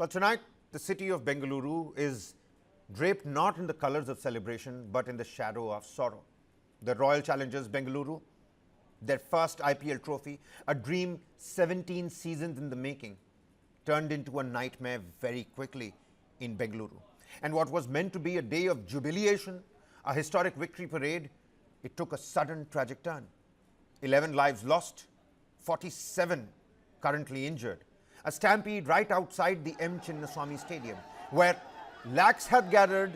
Well, tonight, the city of Bengaluru is draped not in the colors of celebration, but in the shadow of sorrow. The Royal Challengers Bengaluru, their first IPL trophy, a dream 17 seasons in the making, turned into a nightmare very quickly in Bengaluru. And what was meant to be a day of jubilation, a historic victory parade, it took a sudden tragic turn. 11 lives lost, 47 currently injured. A stampede right outside the M. Chinnaswamy Stadium, where lakhs had gathered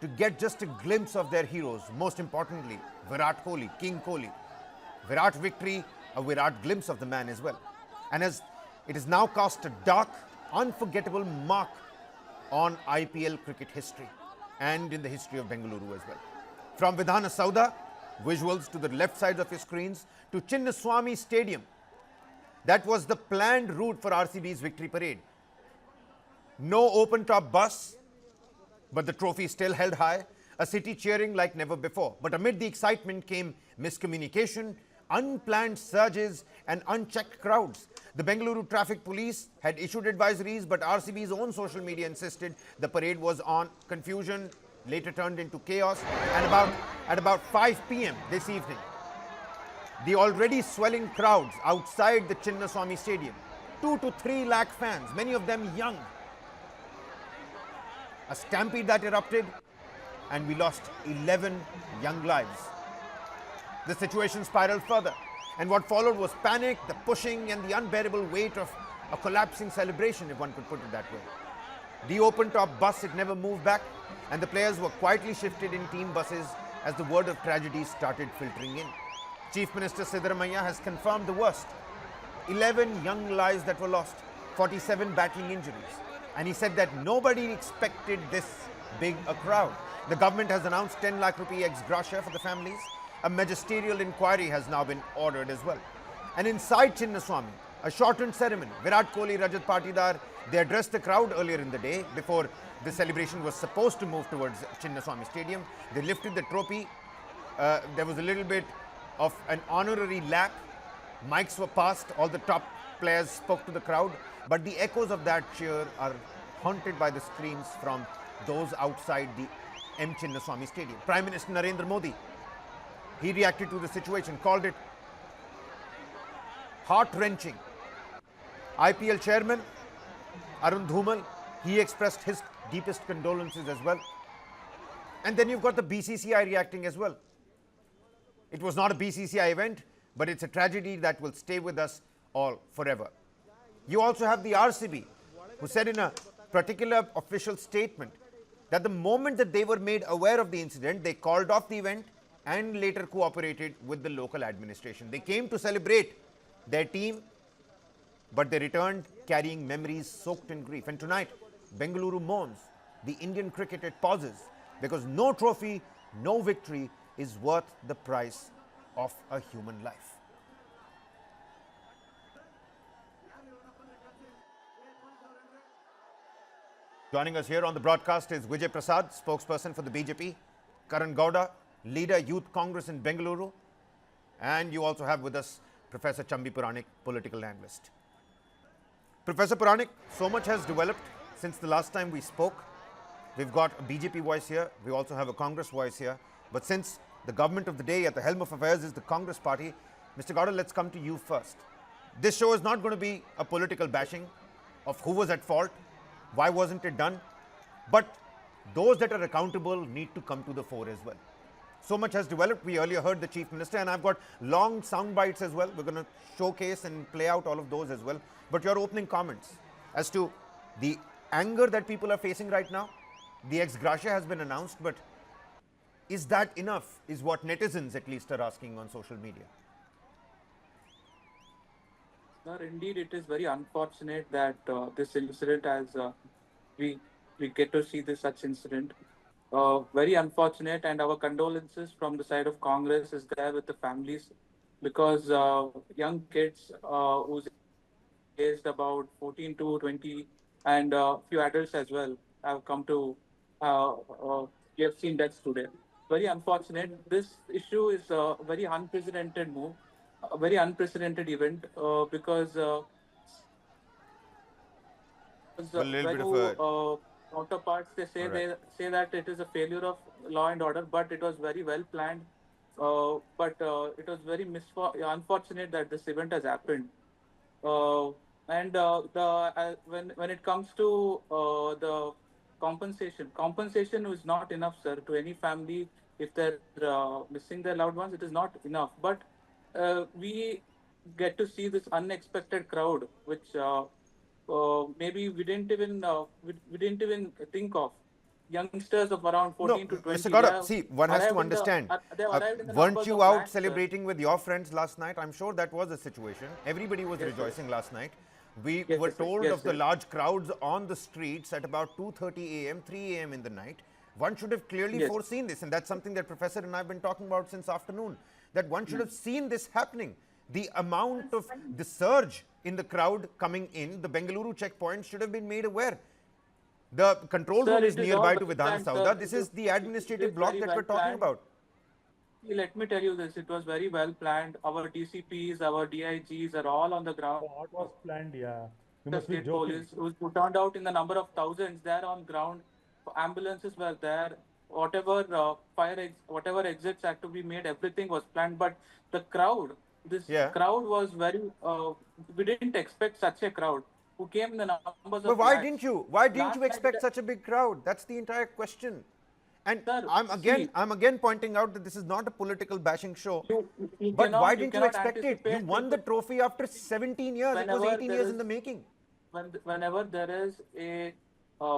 to get just a glimpse of their heroes. Most importantly, Virat Kohli, King Kohli. Virat victory, a Virat glimpse of the man as well. And as it has now cast a dark, unforgettable mark on IPL cricket history and in the history of Bengaluru as well. From Vidhana Sauda, visuals to the left sides of your screens, to Chinnaswamy Stadium. That was the planned route for RCB's victory parade. No open-top bus, but the trophy still held high, a city cheering like never before. But amid the excitement came miscommunication, unplanned surges and unchecked crowds. The Bengaluru traffic police had issued advisories, but RCB's own social media insisted the parade was on. Confusion later turned into chaos, and at about 5 p.m. this evening, the already swelling crowds outside the Chinnaswamy Stadium, 2 to 3 lakh fans, many of them young. A stampede that erupted, and we lost 11 young lives. The situation spiraled further, and what followed was panic, the pushing, and the unbearable weight of a collapsing celebration, if one could put it that way. The open-top bus, it never moved back, and the players were quietly shifted in team buses as the word of tragedy started filtering in. Chief Minister Siddaramaiah has confirmed the worst. 11 young lives that were lost, 47 battling injuries. And he said that nobody expected this big a crowd. The government has announced 10 lakh rupee ex gratia for the families. A magisterial inquiry has now been ordered as well. And inside Chinnaswamy, a shortened ceremony. Virat Kohli, Rajat Patidar, they addressed the crowd earlier in the day before the celebration was supposed to move towards Chinnaswamy Stadium. They lifted the trophy. There was a little bit of an honorary lap. Mics were passed. All the top players spoke to the crowd. But the echoes of that cheer are haunted by the screams from those outside the M. Chinnaswamy Stadium. Prime Minister Narendra Modi, he reacted to the situation, called it heart-wrenching. IPL chairman Arun Dhumal, he expressed his deepest condolences as well. And then you've got the BCCI reacting as well. It was not a BCCI event, but it's a tragedy that will stay with us all forever. You also have the RCB, who said in a particular official statement that the moment that they were made aware of the incident, they called off the event and later cooperated with the local administration. They came to celebrate their team, but they returned carrying memories soaked in grief. And tonight, Bengaluru mourns. The Indian cricket, it pauses, because no trophy, no victory is worth the price of a human life. Joining us here on the broadcast is Vijay Prasad, spokesperson for the BJP, Karan Gowda, leader Youth Congress in Bengaluru, and you also have with us Professor Chambi Puranik, political analyst. Professor Puranik, so much has developed since the last time we spoke. We've got a BJP voice here, we also have a Congress voice here, but since the government of the day at the helm of affairs is the Congress party, Mr. Gowda, let's come to you first. This show is not going to be a political bashing of who was at fault, why wasn't it done, but those that are accountable need to come to the fore as well. So much has developed. We earlier heard the Chief Minister, and I've got long sound bites as well. We're going to showcase and play out all of those as well. But your opening comments as to the anger that people are facing right now. The ex gratia has been announced, but is that enough, is what netizens at least are asking on social media. Sir, indeed, it is very unfortunate that this incident, as we get to see this such incident, very unfortunate, and our condolences from the side of Congress is there with the families, because young kids who's aged about 14 to 20, and few adults as well have come to we have seen deaths today. Very unfortunate. This issue is a very unprecedented move, a very unprecedented event, because Well, a little when bit of you a. counterparts, they say All right. that it is a failure of law and order, but it was very well planned. But it was very unfortunate that this event has happened. Uh, and the when it comes to the compensation is not enough, sir, to any family if they're missing their loved ones. It is not enough. But we get to see this unexpected crowd, which maybe we didn't even think of. Youngsters of around No, 14 to Mr. 20, Gaurav, see, one has to understand. they have arrived in the Weren't numbers you of out lakhs, sir. celebrating with your friends last night? I'm sure that was the situation. Everybody was Yes, yes. rejoicing last night. We Yes, were yes, told yes, of the yes. large crowds on the streets at about 2:30 a.m., 3 a.m. in the night. One should have clearly Yes. foreseen this, and that's something that Professor and I have been talking about since afternoon. That one should have seen this happening. The amount of the surge in the crowd coming in, the Bengaluru checkpoint should have been made aware. The control Sir, room is it is all nearby to well Vidhan planned, Sauda. sir. This is the It administrative is block very that we're well talking planned. about. Let me tell you this, it was very well planned. Our DCPs, our DIGs are all on the ground. What was planned? Yeah, you The must be state joking. police, who turned out in the number of thousands, they're on ground. Ambulances were there. Whatever whatever exits had to be made, everything was planned. But the crowd, this Yeah. crowd was very. We didn't expect such a crowd who came in the numbers of But why lakhs. didn't you? Why didn't Last you night, expect such a big crowd? That's the entire question. And sir, I'm see, again pointing out that this is not a political bashing show. But why you didn't you cannot expect it? You anticipate won the people. trophy after 17 years. It was Whenever 18 there years in is the making. whenever there is a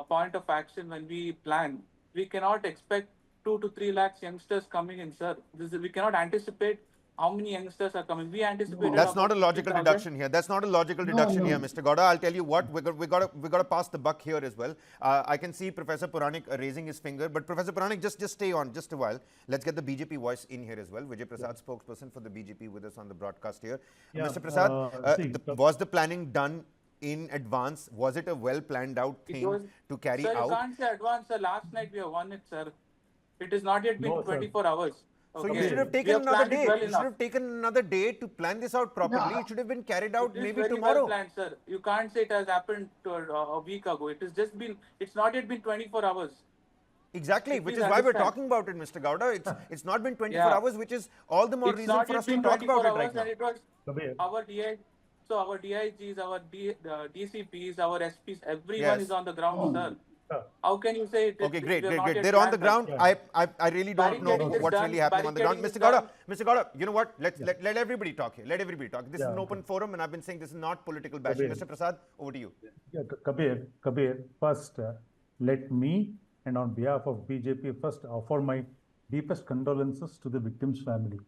point of action, when we plan, we cannot expect 2 to 3 lakhs youngsters coming in, sir. We cannot anticipate how many youngsters are coming. We anticipated That's not about a logical 50,000. deduction here. That's not a logical No, deduction here, no. Mr. Gowda. I'll tell you what, we got to pass the buck here as well. I can see Professor Puranik raising his finger, but Professor Puranik, just stay on just a while. Let's get the BJP voice in here as well. Vijay Prasad, spokesperson for the BJP, with us on the broadcast here. Yeah, Mr. Prasad, see, was the planning done in advance? Was it a well planned out It thing was, to carry sir, you out? can't say advance, sir. Last night we have won it, sir. It is not yet been No, sir. 24 hours. So you Okay. should have We taken another planned it day. well You should enough. have taken another day to plan this out properly. It should have been carried out It is maybe very tomorrow. well planned, sir. You can't say it has happened a week ago. It's not yet been 24 hours. Exactly, which Please is why we're understand. talking about it, Mr. Gowda. It's not been 24 Yeah. hours, which is all the more It's reason not for yet us to been talk 24 about it hours, right now. and it was Kabir, our DI, so our DIGs, our DCPs, our SPs, everyone Yes. is on the ground, sir. sir. How can you say it? Okay, great, we have great, not great. yet They're on the planned ground. that? Yeah. I really don't know Barricading is what's done. really happening on the ground. Barricading is Mr. Gowda, done. Mr. Gowda, you know what? Let everybody talk here. Let everybody talk. This is Yeah, an open forum, and I've been saying this is not political bashing. Kabir. Mr. Prasad, over to you. Yeah, Kabir, first, let me, and on behalf of BJP, first offer my deepest condolences to the victim's family.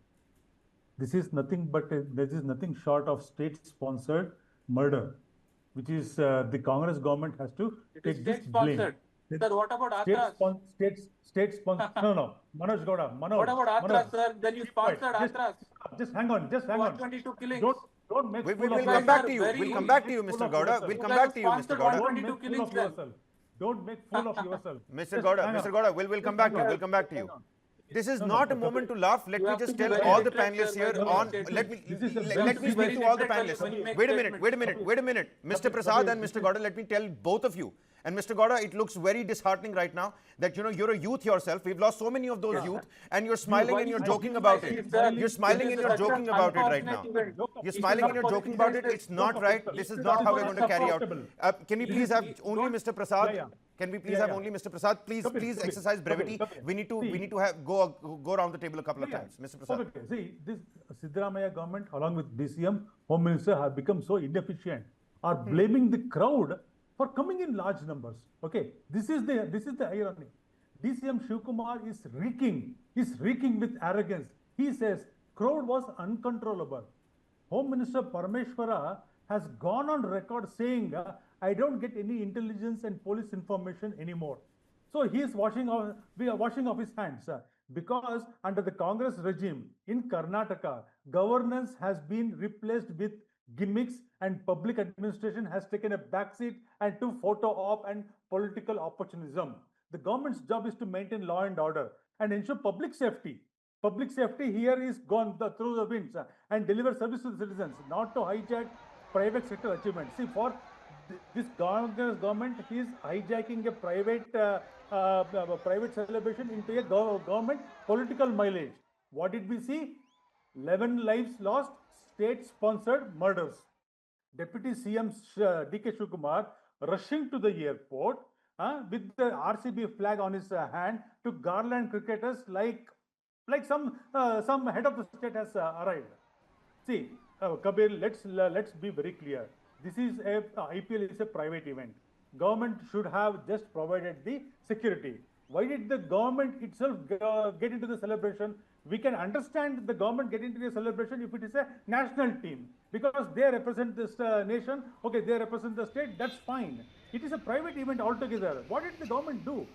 This is nothing short of state-sponsored murder, which is the Congress government has to It is take this state blame. sponsored. Sir, what about Atras? State sponsored. No, Manoj Gowda, Manoj. What about Atras, Manoj, sir? Then you keep quiet. sponsored Atras. Just hang on. 122 killings. Don't make We fool will of come yourself. back to you. Very- We'll come back to you, Full Mr. of Gowda. yourself. We'll come You back to you, guys Mr. sponsored Gowda. Don't 122 make fool killings of then. yourself. Don't make fool of yourself. Mr. Just Gowda, hang Mr. on. Gowda, we'll come back to you. We'll come back to you. This is not a moment to laugh. Let You me have to just be tell very all the literate, panelists sir, here when you on. make statements. Let me This is the let best me way speak to to all the literate when you panelists. make Wait a minute. statements. Wait a minute. Mr. Prasad and Mr. Gowda, let me tell both of you. And Mr. Gowda, it looks very disheartening right now that you're a youth yourself. We've lost so many of those youth, and you're smiling and you're joking about it. You're smiling and you're joking about it right now. You're smiling and you're joking about it. It's not right. This is not how we're going to carry out. Can we please have only Mr. Prasad? Can we please have only Mr. Prasad? Please exercise brevity. We need to have go around the table a couple of times. Mr. Prasad. Okay. See, this Siddaramaiah government, along with DCM, Home Minister, have become so inefficient, are blaming the crowd for coming in large numbers. Okay, this is the irony. DCM Shivkumar is reeking with arrogance. He says crowd was uncontrollable. Home Minister Parameshwara has gone on record saying, I don't get any intelligence and police information anymore. So he is washing off his hands, because under the Congress regime in Karnataka, governance has been replaced with gimmicks, and public administration has taken a backseat and to photo op and political opportunism. The government's job is to maintain law and order and ensure public safety. Public safety here is gone through the winds, and deliver service to the citizens, not to hijack private sector achievements. See, for this Congress government is hijacking a private celebration into a government political mileage. What did we see? 11 lives lost, state-sponsored murders. Deputy CM DK Shivakumar rushing to the airport with the RCB flag on his hand to garland cricketers like some head of the state has arrived. See, Kabir, let's be very clear. This is a IPL is a private event. Government should have just provided the security. Why did the government itself get into the celebration? We can understand the government get into the celebration if it is a national team because they represent this nation. Okay, they represent the state. That's fine. It is a private event altogether. What did the government do?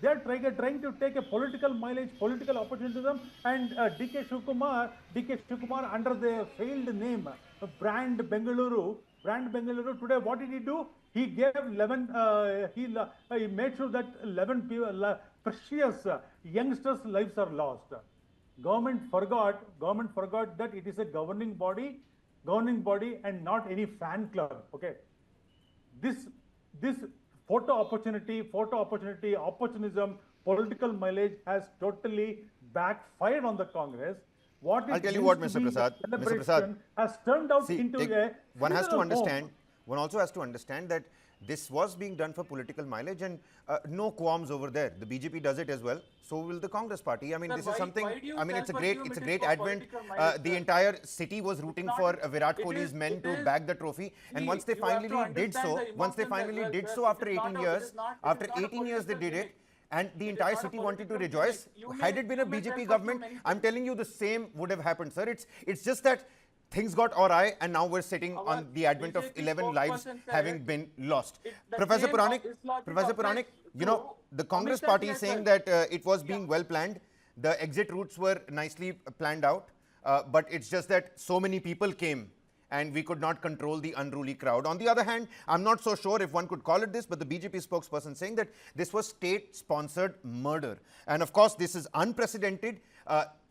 They are trying to take a political mileage, political opportunism, and DK Shivakumar under the failed name Brand Bengaluru. Today, what did he do? He gave 11. He made sure that 11 people, precious youngsters' lives are lost. Government forgot that it is a governing body, and not any fan club. Okay, this photo opportunity, opportunism, political mileage has totally backfired on the Congress. I'll tell you what, Mr. Prasad, has turned out see, into one has to understand. One also has to understand that this was being done for political mileage, and no qualms over there. The BJP does it as well. So will the Congress Party. I mean, Sir, this is something. I mean, it's a great for advent. political mileage, The sir. entire city was rooting Not- for Virat it Kohli's is- men it to is- bag the trophy, and See, once they you have to finally did so, understand the emotions as well, after sir. It is 18 not years, it is not after a 18 years they political did it. gimmick. And the It is entire not a city wanted to political rejoice. gimmick. You Had may- it been a you may BJP tell government, many I'm things. telling you the same would have happened, sir. It's just that things got awry, and now we're sitting Our on the advent of BJP 11 lives spokesperson said having been lost. the Professor same Puranik, this logic Professor applies Puranik, you to know, the Congress Amit party Shah is saying as that well. it was being well planned. The exit routes were nicely planned out, but it's just that so many people came and we could not control the unruly crowd. On the other hand, I'm not so sure if one could call it this, but the BJP spokesperson saying that this was state-sponsored murder. And of course, this is unprecedented.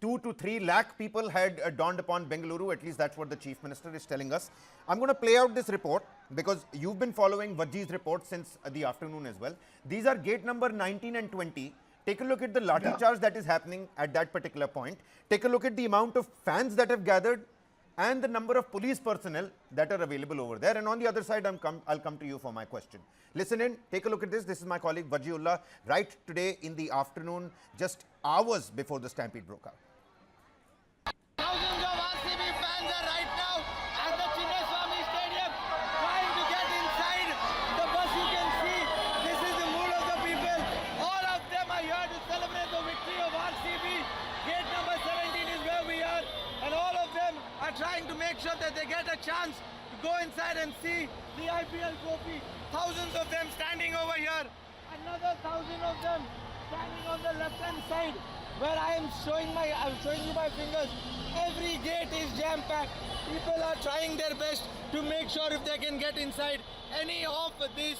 2 to 3 lakh people had dawned upon Bengaluru, at least that's what the Chief Minister is telling us. I'm going to play out this report because you've been following Vajji's report since the afternoon as well. These are gate number 19 and 20. Take a look at the lathi charge that is happening at that particular point. Take a look at the amount of fans that have gathered and the number of police personnel that are available over there. And on the other side, I'll come to you for my question. Listen in, take a look at this. This is my colleague Vajjiullah, right today in the afternoon, just hours before the Stampede broke out. Thousands of RCB fans are right now at the Chinnaswamy Stadium trying to get inside the bus. You can see this is the mood of the people. All of them are here to celebrate the victory of RCB. Gate number 17 is where we are, and all of them are trying to make sure that they get a chance to go inside and see the IPL trophy. Thousands of them standing over here. Another 1,000 of them standing on the left-hand side where I'm showing you my fingers. Every gate is jam-packed. People are trying their best to make sure if they can get inside any of these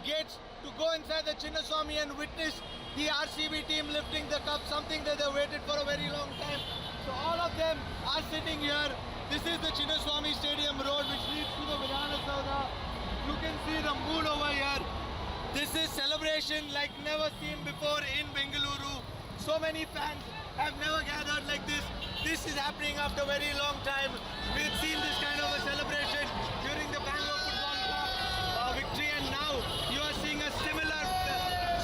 gates to go inside the Chinnaswamy and witness the RCB team lifting the cup, something that they waited for a very long time. So all of them are sitting here. This is the Chinnaswamy Stadium Road which leads to the Vidhana Saudha. You can see the mood over here. This is celebration like never seen before in Bengaluru. So many fans have never gathered like this. This is happening after a very long time. We've seen this kind of a celebration during the Bangalore Football Club victory, and now you are seeing a similar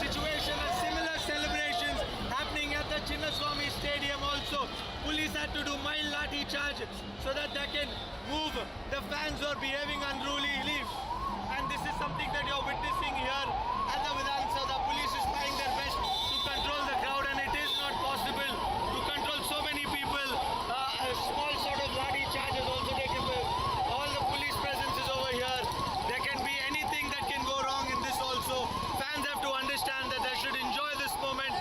situation, a similar celebrations happening at the Chinnaswamy Stadium also. Police had to do mild lathi charge so that they can move the fans who are behaving unruly. And this is something that you're witnessing here at the Vidhan Saudha. Police is trying their best to control the crowd, and it is not possible to control so many people. A small sort of lathi charge is also taken place. All the police presence is over here. There can be anything that can go wrong in this also. Fans have to understand that they should enjoy this moment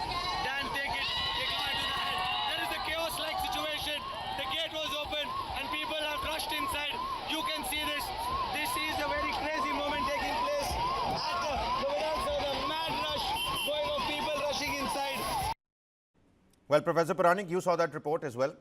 than take it into the hand. There is a chaos-like situation. The gate was open and people have rushed inside. You can see this. This is a very crazy moment taking place at the Vidhan Saudha. Mad rush going of people rushing inside. Well, Professor Puranik, you saw that report as well.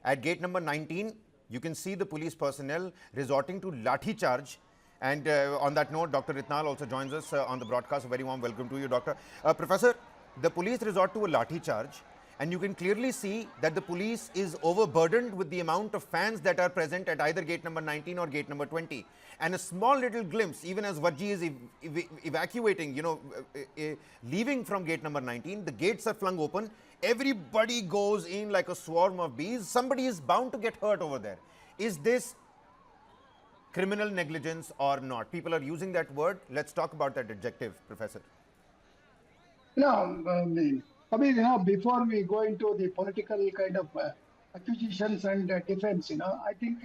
At gate number 19, you can see the police personnel resorting to lathi charge And on that note, Dr. Itnal also joins us on the broadcast. A very warm welcome to you, Doctor. Professor, the police resort to a lathi charge, and you can clearly see that the police is overburdened with the amount of fans that are present at either gate number 19 or gate number 20. And a small little glimpse, even as Vajji is evacuating, leaving from gate number 19, the gates are flung open. Everybody goes in like a swarm of bees. Somebody is bound to get hurt over there. Is this criminal negligence or not? People are using that word. Let's talk about that adjective, Professor. No, Kabir, before we go into the political kind of accusations and defense, I think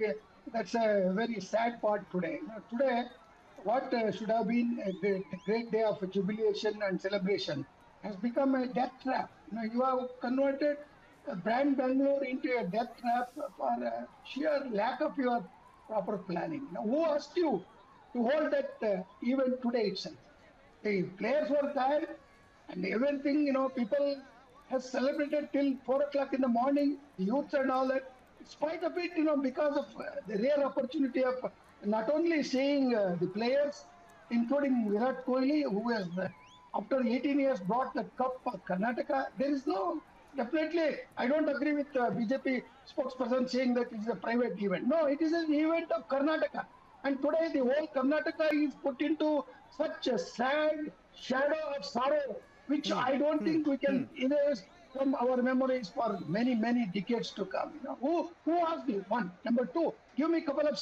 that's a very sad part today. Today, what should have been a great day of jubilation and celebration has become a death trap. You have converted brand Bengaluru into a death trap for sheer lack of your proper planning. Who asked you to hold that event today itself? The players were tired and everything, people have celebrated till 4 o'clock in the morning, the youths and all that. In spite of it, because of the rare opportunity of not only seeing the players, including Virat Kohli, who has, after 18 years, brought the cup for Karnataka. There is no, definitely, I don't agree with BJP spokesperson saying that it is a private event. No, it is an event of Karnataka. And today the whole Karnataka is put into such a sad shadow of sorrow, which I don't think we can erase from our memories for many, many decades to come. Who asked you? One. Number two, give me a couple of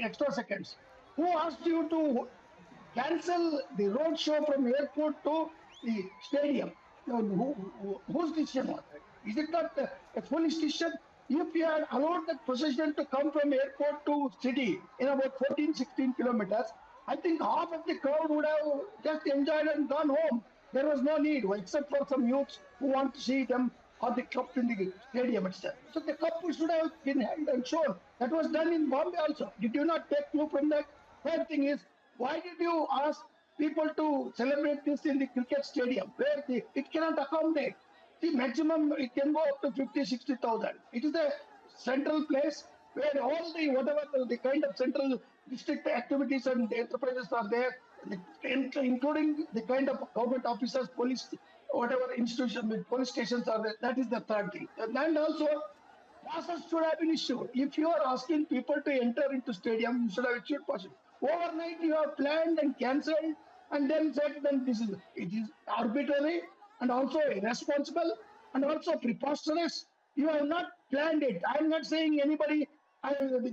extra seconds. Who asked you to cancel the road show from airport to the stadium? Whose decision was that? Is it not a foolish decision? If you had allowed that procession to come from airport to city in about 14, 16 kilometers, I think half of the crowd would have just enjoyed and gone home. There was no need, except for some youths who want to see them or the cup in the stadium itself. So the cup should have been held and shown. That was done in Bombay also. Did you not take clue from that? Third thing is, why did you ask people to celebrate this in the cricket stadium where it cannot accommodate? The maximum it can go up to 50, 60,000. It is a central place where all the whatever the kind of central district activities and enterprises are there, including the kind of government officers, police, whatever institution, police stations are there. That is the third thing. And also, passes should have been issued. If you are asking people to enter into stadium, you should have issued passes. Overnight, you have planned and cancelled, and then said that it is arbitrary and also irresponsible and also preposterous. You have not planned it. I am not saying anybody,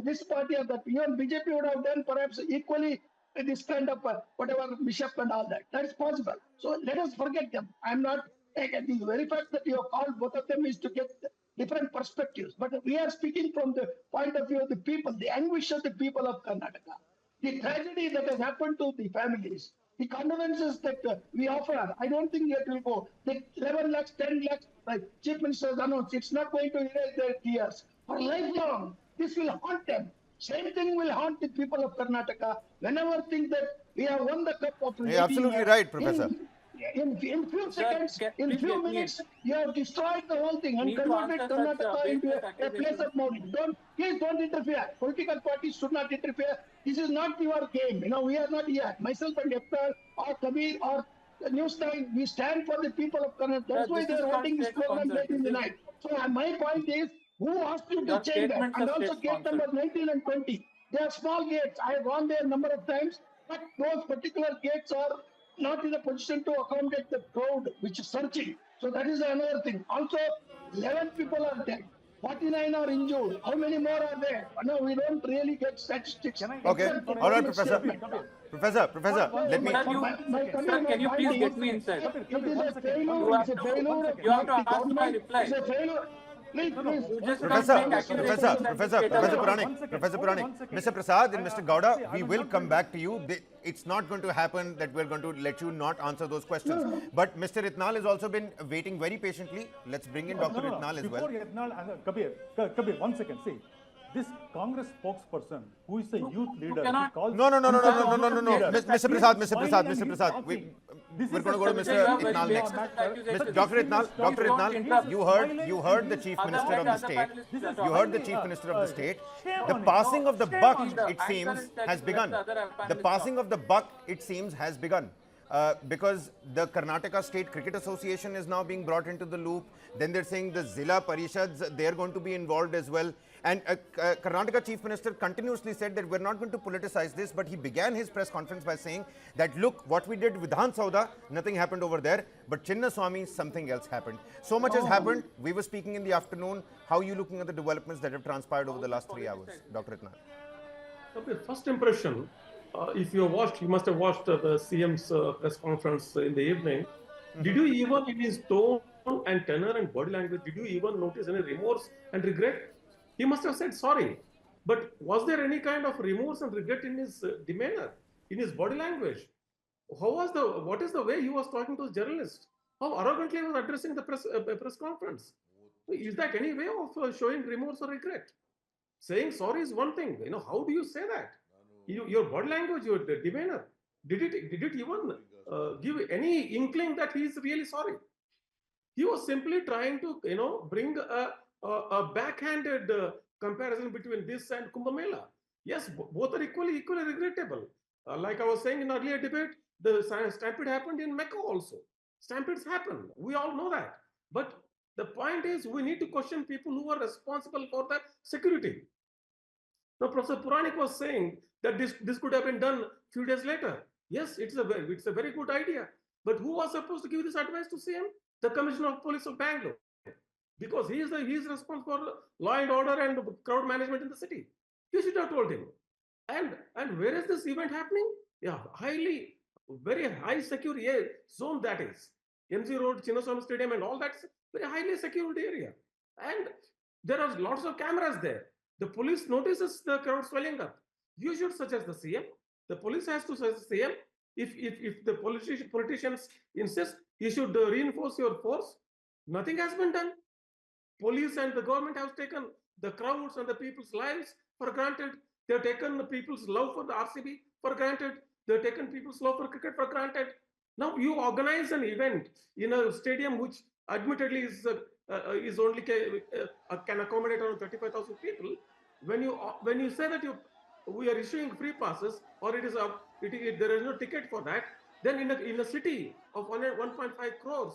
this party or that. Even BJP would have done perhaps equally this kind of whatever mishap and all that. That is possible. So let us forget them. I am not. The very fact that you have called both of them is to get different perspectives. But we are speaking from the point of view of the people, the anguish of the people of Karnataka, the tragedy that has happened to the families, the condolences that we offer. I don't think it will go. The 11 lakhs, 10 lakhs, like Chief Minister has announced, it's not going to erase their tears. For lifelong, this will haunt them. Same thing will haunt the people of Karnataka whenever think that we have won the cup of. You're absolutely right, Professor. In few seconds, in few minutes, you have destroyed the whole thing and converted Karnataka into a place of mourning. Please don't interfere. Political parties should not interfere. This is not your game. We are not here. Myself and Eftar or Kabir or News9, we stand for the people of Karnataka. That's why they are holding this program late in the night. So my point is, who asked you to change that? And also gate number 19 and 20. They are small gates. I have gone there a number of times, but those particular gates are not in a position to accommodate the crowd which is surging. So that is another thing. Also, 11 people are dead. 49 are injured. How many more are there? No, we don't really get statistics. Okay. All right, Professor. Professor, let me. Sir, can you please get me inside? It is a failure. It's a failure of You have to the ask my government. reply. It's a failure. Please. Professor Puranik, Mr. Prasad and Mr. Gowda, we will come back to you. It's not going to happen that we're going to let you not answer those questions. But Mr. Itnal has also been waiting very patiently. Let's bring in Dr. Itnal as well. Before Itnal, Kabir, 1 second. See, this Congress spokesperson, who is a youth leader, cannot- he calls No, no, no, no, no, himself no, a no, no, youth no. leader. Mr. He is Prasad, Mr. smiling Prasad, and Mr. he is Prasad. talking. This We're is going to go to such a Mr. very Itnal serious next. matter. Dr. Itnal, Dr. Please don't Itnal, interrupt. you heard the Chief Minister of the state. This is You heard the highly, Chief Minister of the state. shame The on him. passing of the Shame buck, on him. it seems, has begun. The passing of the buck, it seems, has begun. Because the Karnataka State Cricket Association is now being brought into the loop. Then they're saying the Zilla Parishads, they're going to be involved as well. And Karnataka Chief Minister continuously said that we're not going to politicize this, but he began his press conference by saying that, look, what we did with Vidhan Sauda, nothing happened over there, but Chinnaswamy, something else happened. So much has happened. We were speaking in the afternoon. How are you looking at the developments that have transpired over the last 3 hours, Dr. Itnal? Okay, first impression, if you watched, you must have watched the CM's press conference in the evening. Did you even, in his tone and tenor and body language, did you even notice any remorse and regret? He must have said sorry. But was there any kind of remorse and regret in his demeanor, in his body language? What is the way he was talking to the journalist? How arrogantly he was addressing the press conference? Is that any way of showing remorse or regret? Saying sorry is one thing. How do you say that? Your body language, your demeanor, did it even give any inkling that he is really sorry? He was simply trying to, bring a backhanded comparison between this and Kumbh Mela. Yes, both are equally regrettable. Like I was saying in earlier debate, the stampede happened in Mecca also. Stampedes happen. We all know that. But the point is, we need to question people who are responsible for the security. Now, Professor Puranik was saying that this could have been done a few days later. Yes, it's a very good idea. But who was supposed to give this advice to CM? The Commissioner of Police of Bangalore, because he is responsible for law and order and crowd management in the city. You should have told him. And where is this event happening? Yeah, very high security zone that is. MG Road, Chinnaswamy Stadium, and all that's very highly secured area. And there are lots of cameras there. The police notices the crowd swelling up. You should suggest the CM. The police has to suggest the CM. If the politicians insist, you should reinforce your force. Nothing has been done. Police and the government have taken the crowds and the people's lives for granted. They have taken the people's love for the RCB for granted. They have taken people's love for cricket for granted. Now you organize an event in a stadium which admittedly is only can accommodate around 35,000 people. When you say that we are issuing free passes, or there is no ticket for that, then in a city of 1.5 crores,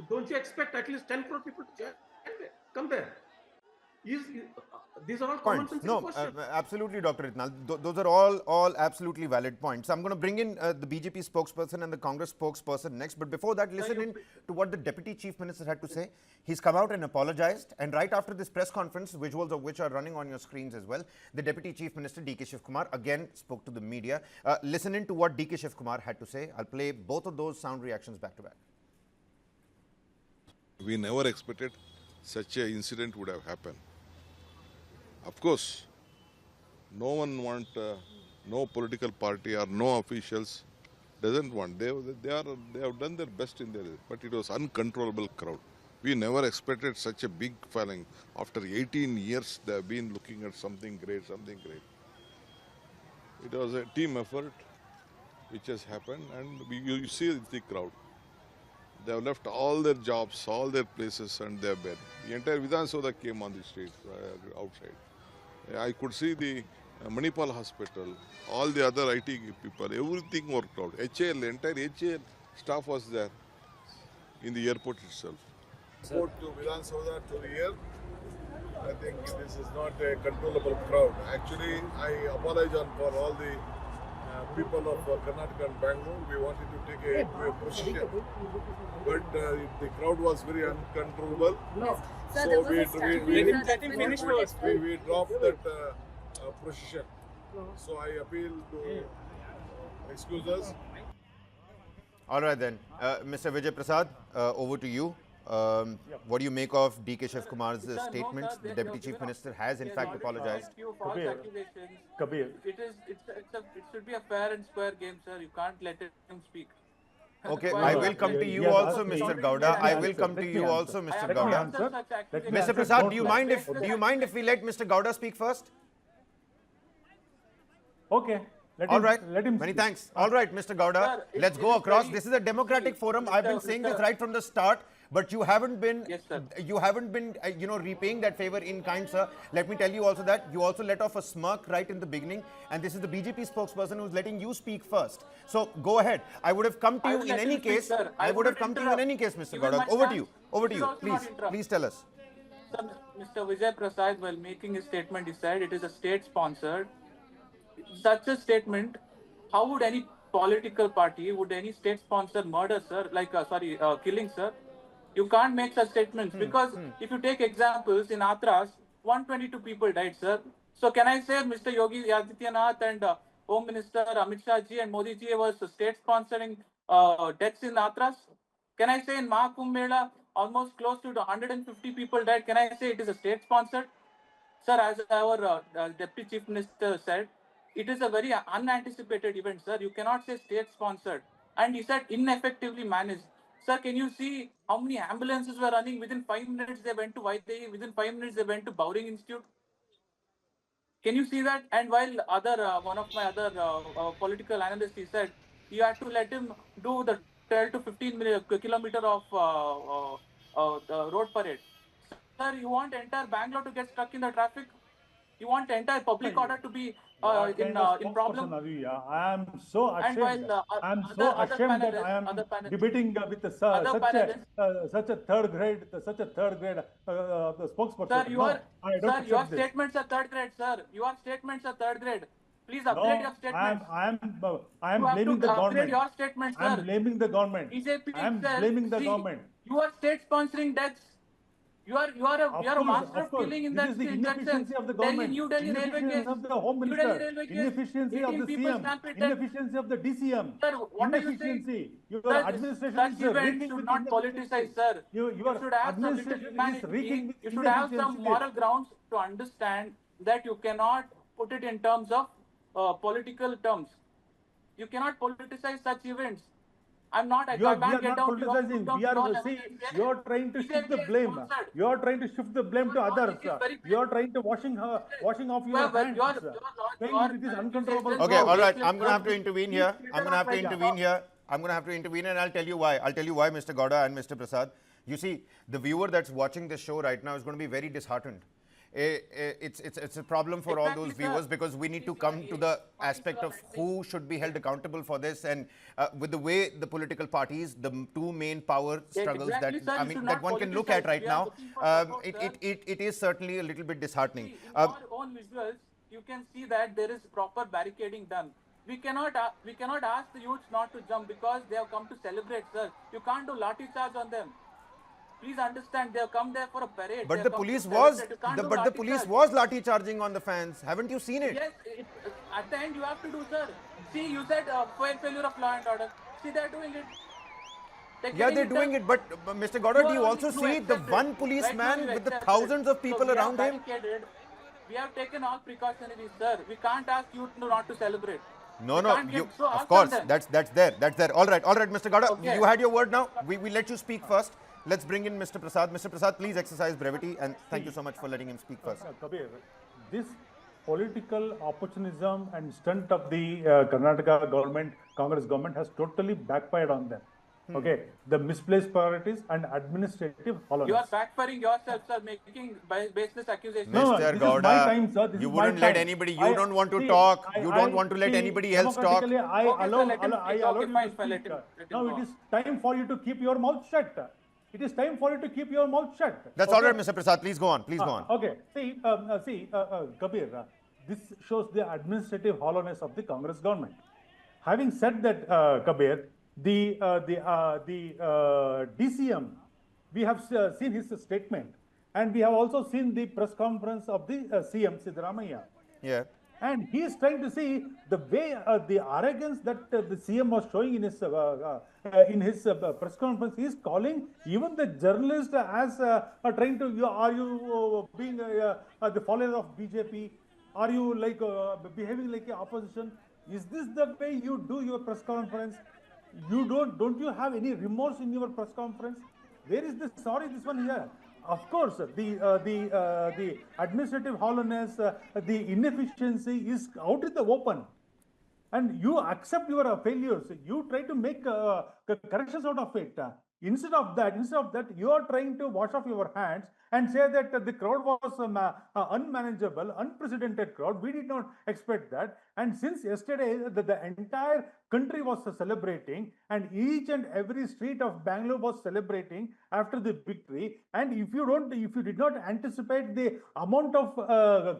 don't you expect at least 10 crore people to come there? These are all common sense questions. Absolutely, Dr. Itnal. Those are all absolutely valid points. I'm going to bring in the BJP spokesperson and the Congress spokesperson next. But before that, listen in to what the Deputy Chief Minister had to say. He's come out and apologized. And right after this press conference, visuals of which are running on your screens as well, the Deputy Chief Minister, D.K. Shivkumar, again spoke to the media. Listen in to what D.K. Shivkumar had to say. I'll play both of those sound reactions back to back. We never expected such an incident would have happened. Of course, no one want, no political party or no officials doesn't want. They have done their best in their, but it was uncontrollable crowd. We never expected such a big following. After 18 years, they have been looking at something great. It was a team effort which has happened, and you see the crowd. They have left all their jobs, all their places, and their bed. The entire Vidhan Sauda came on the street, outside. I could see the Manipal hospital, all the other IT people, everything worked out. HAL, entire HAL staff was there in the airport itself. Report to Vidhan Sauda to here. I think this is not a controllable crowd. Actually, I apologize for all the people of Karnataka and Bangalore. We wanted to take a position, but the crowd was very uncontrollable. No. Sir, So we dropped that position. So I appeal to excuse us. All right then. Mr. Vijay Prasad, over to you. What do you make of D.K. Shivkumar's statements? The Deputy Chief Minister has in fact apologized. Kabir. It should be a fair and square game, sir. You can't let him speak. Okay, Well, I will come to you yes, also, let me- Mr. Gowda. I will answer. come to Let me you answer. also, Mr. I have Let me Gowda. answer. such Let me accusations. Mr. answer. Prasad, Don't do you lie. mind if Okay. we let Mr. Gowda speak first? Okay. All right. Let him Many speak. thanks. All right, Mr. Gowda. Sir, Let's it go is across. very- This is a democratic See, forum. I've been saying this right from the start, but you haven't been Yes, sir. repaying that favor in kind, sir. Let me tell you also that you also let off a smirk right in the beginning, and this is the BJP spokesperson who's letting you speak first. So go ahead. I would have come to I you will in let any him speak, case. sir. I would have wouldn't come to you in interrupt. any case, Mr. Even Gowda. my Over to you. stance, Over you to should you. also not Please. interrupt. Please tell us. Sir, Mr. Vijay Prasad, while making his statement, he said it is a state-sponsored. Such a statement, how would any political party, would any state-sponsored murder, sir, killing, sir? You can't make such statements because if you take examples in Athras, 122 people died, sir. So can I say Mr. Yogi Adityanath and Home Minister Amit Shah ji and Modi ji was state-sponsoring deaths in Athras? Can I say in Mahakumbh Mela, almost close to 150 people died? Can I say it is a state-sponsored? Sir, as our Deputy Chief Minister said, it is a very unanticipated event, sir. You cannot say state-sponsored. And he said ineffectively managed. Sir, can you see how many ambulances were running? Within 5 minutes, they went to Vaidehi. Within 5 minutes, they went to Bowring Institute. Can you see that? And while one of my other political analysts, he said you had to let him do the 12 to 15 kilometer of the road parade. Sir, you want entire Bangalore to get stuck in the traffic? You want entire public order to be What kind of in spokesperson problem? are you? I am so And ashamed. while I am so other ashamed that panelists, I am other panelists, debating with other panelists, such a third grade the spokesperson. sir, No, I don't sir, your accept this. statements are third grade, sir. Your statements are third grade. Please No, upgrade your statements. I am You have blaming to the upgrade government. your statements, I am sir. blaming the government. BJP I am itself, blaming the see, government. you are state sponsoring deaths. You are a master of killing in This that is the in that sense. inefficiency of the Delhi, government, New Delhi railway inefficiency case, of the Home New Delhi Minister, railway case, inefficiency of 18 the people CM, stampede death. inefficiency of the DCM, Sir, what are you saying? inefficiency. Your Sir, administration such is events reeking should with not inefficiency. politicize, sir. Your You should have some little administration is reeking humanity. with You should have some inefficiency. moral grounds to understand that you cannot put it in terms of political terms. You cannot politicize such events. I'm not. I We are can't get not down to your, politicizing. We your are level. you are trying to shift the BJP is blame. sponsored. You are trying to shift the blame to Your others. logic is very You are basic. trying to washing off your Well, hands, your saying that it is uncontrollable. accusations Okay, are all right. baseless, I'm going to have to sir. intervene Please here. filter I'm going to out have to my intervene here. I'm going to have to intervene, and I'll tell you why. I'll tell you why, Mr. Gowda and Mr. Prasad. You see, the viewer that's watching this show right now is going to be very disheartened. It's a problem for all Exactly, those sir. viewers because we need to come to the aspect of who should be held accountable for this, and with the way the political parties, the two main power struggles exactly, that sir. I You mean should that not one can look at politicize. right We are now, looking for support, it is certainly a little bit disheartening. See, in your own visuals, you can see that there is proper barricading done. We cannot ask the youths not to jump because they have come to celebrate, sir. You can't do lathi charge on them. Please understand, they have come there for a parade. But They the have come to police celebrate. You can't do but the lathi police charge. was lathi charging on the fans. Haven't you seen it? Yes, at the end you have to do, sir. See, you said failure of law and order. See, they're doing it. Yeah, they're doing it. But Mr. Gowda, do you also see the one policeman with the thousands of people around him? We have taken all precautionary, sir. We can't ask you not to celebrate. No, We no, can't you, get so of harsh on course, them. that's there. All right, Mr. Gowda, Okay. you had your word now. We let you speak first. Let's bring in Mr. Prasad. Mr. Prasad, please exercise brevity, and thank you so much for letting him speak first. Kabir, this political opportunism and stunt of the Karnataka government, Congress government has totally backfired on them. Okay, the misplaced priorities and administrative hollowness. You are backfiring yourself, sir, making baseless accusations. No, Mr. this is Gowda, my time, sir. This you is wouldn't my let time. anybody, you don't want to talk, you don't want to let anybody else talk. Democratically, I Okay, sir, allow let him you speak. to Okay, fine, speak. let him Now go it on. is time for you to keep your mouth shut. It is time for you to keep your mouth shut. That's all right, Mr. Prasad. Please go on. Please go on. Okay. See, Kabir, this shows the administrative hollowness of the Congress government. Having said that, Kabir, the DCM, we have seen his statement, and we have also seen the press conference of the CM Siddaramaiah. Yeah. And he is trying to see the way, the arrogance that the CM was showing in his press conference. He is calling even the journalist as trying to, are you being the follower of BJP? Are you like behaving like an opposition? Is this the way you do your press conference? don't you have any remorse in your press conference? Where is the sorry? This one here. Of course, the administrative hollowness, the inefficiency is out in the open, and you accept your failures. You try to make corrections out of it. Instead of that, you are trying to wash off your hands and say that the crowd was unmanageable, unprecedented crowd. We did not expect that. And since yesterday, the entire country was celebrating, and each and every street of Bangalore was celebrating after the victory. And if you did not anticipate the amount of